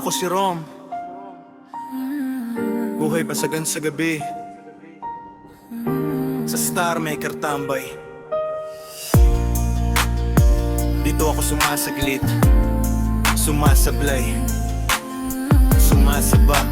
Ako si Rom. Buhay basagan sa gabi. Sa Star Maker tambay. Dito ako sumasaglit, sumasablay, sumasabak.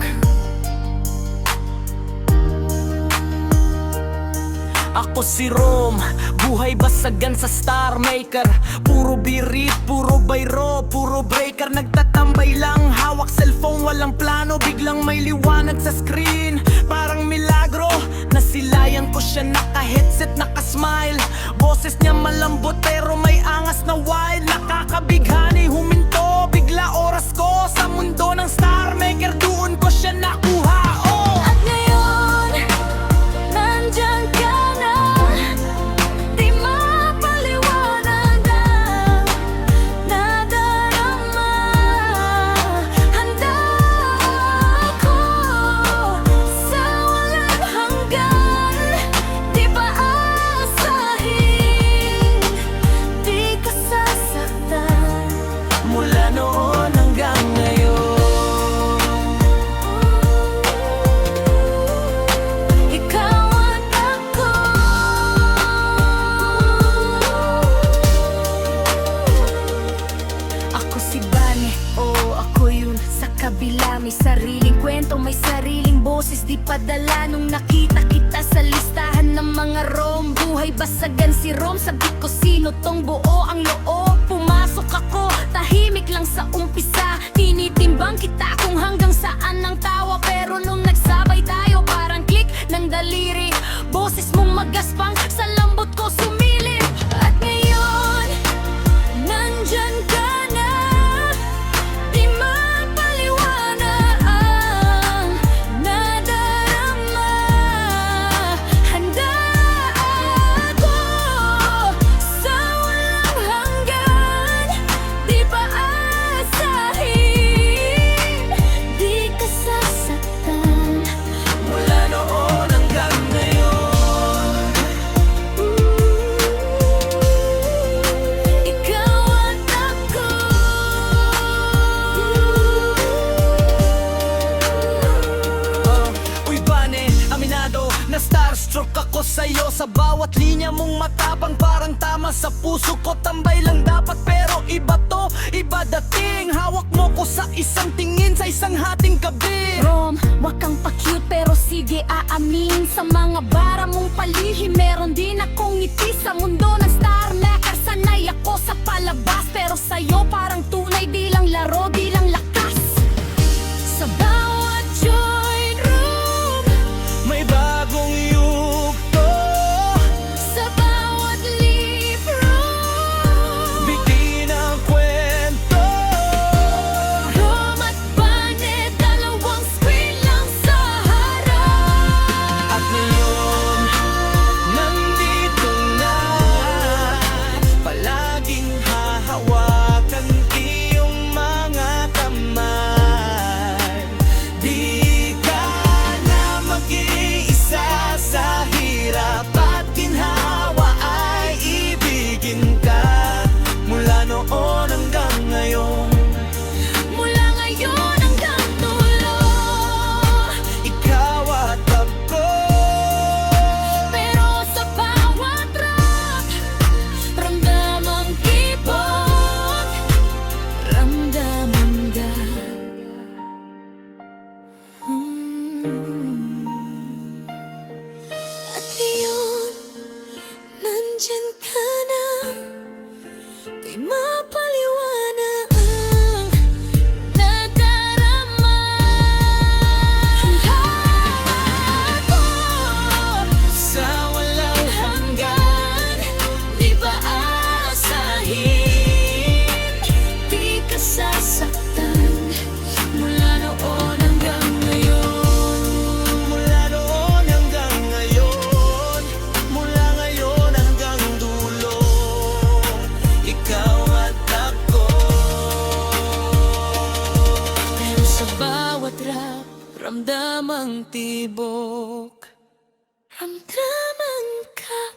Ako si Rom, buhay basagan sa Star Maker. Puro birit, puro bayro, puro breaker. Nagtatambay lang, hawak cellphone, walang plano. Biglang may liwanag sa screen, parang milagro. Nasilayan ko siya, naka-headset, naka-smile. Boses niya malambot pero may angas na wild. Nakakabighani, huminto, bigla oras ko sa mundo ng Star Maker. Doon ko siya nakuha, oh! At ngayon, nandyan ka na. Di mapaliwanag ang nadarama. Handa ako sa walang hanggan. Di ba aasahin, di ka sasaktan. Mula noon hanggang ngayon, Ikaw at ako. Ako si Bane, oo ako yun. Sa kabila may sariling kwento, may sariling boses. Di padala nung nakita kita sa listahan ng mga Rom. Buhay basagan si Rom, sabi ko sino tong buo ang loob. Pumasok ako, tahimik lang sa umpisa. Tinitimbang kita kung hanggang saan ang tawa. Pero nung nagsabay tayo, parang click ng daliri. Boses mong magaspang, sa lambot ko sumilip. At ngayon, nandyan ka na. Di mapaliwanag ang nadarama. Handa ako sa walang hanggan. Di ba aasahin, di ka sasaktan. mula noon hanggang ngayon. Ikaw at ako. Uy Bane, aminado na starstruck ako sa'yo. Sa bawat linya mong matapang, parang tama sa puso ko. Tambay lang dapat pero iba to, iba dating. Hawak mo ko sa isang tingin, sa isang hating gabi. Rom, wag kang pa-cute pero sige aamin. Sa mga bara mong palihim, meron din akong ngiti. Sa mundo ng Star Maker, sanay ako sa palabas. Pero sa'yo parang tunay, di lang laro, di lang lakas. Sa bawat joint room, May bagong yugto, sa bawat lip room, bigti ng kwento. Rom at Bane, dalawang screen lang sa harap. At ngayon, nandito na. Palaging hahawakan iyong mga kamay. Di ka na mag-iisa sa hirap at ginhawa, ay ibigin ka. Mula noon hanggang ngayon, Mula ngayon hanggang dulo, ikaw at ako. pero sa bawat rap, ramdam ang kibot, ramdam ang At ngayon, nandyan ka na. Di mapaliwanag ang nadarama. Handa ako Sa walang hanggan, di ba aasahin, di ka sasaktan. Mula noon hanggang ngayon, mula noon hanggang ngayon, mula ngayon hanggang dulo, ikaw at ako. pero sa bawat rap, ramdam ang tibok, ramdam ang ka.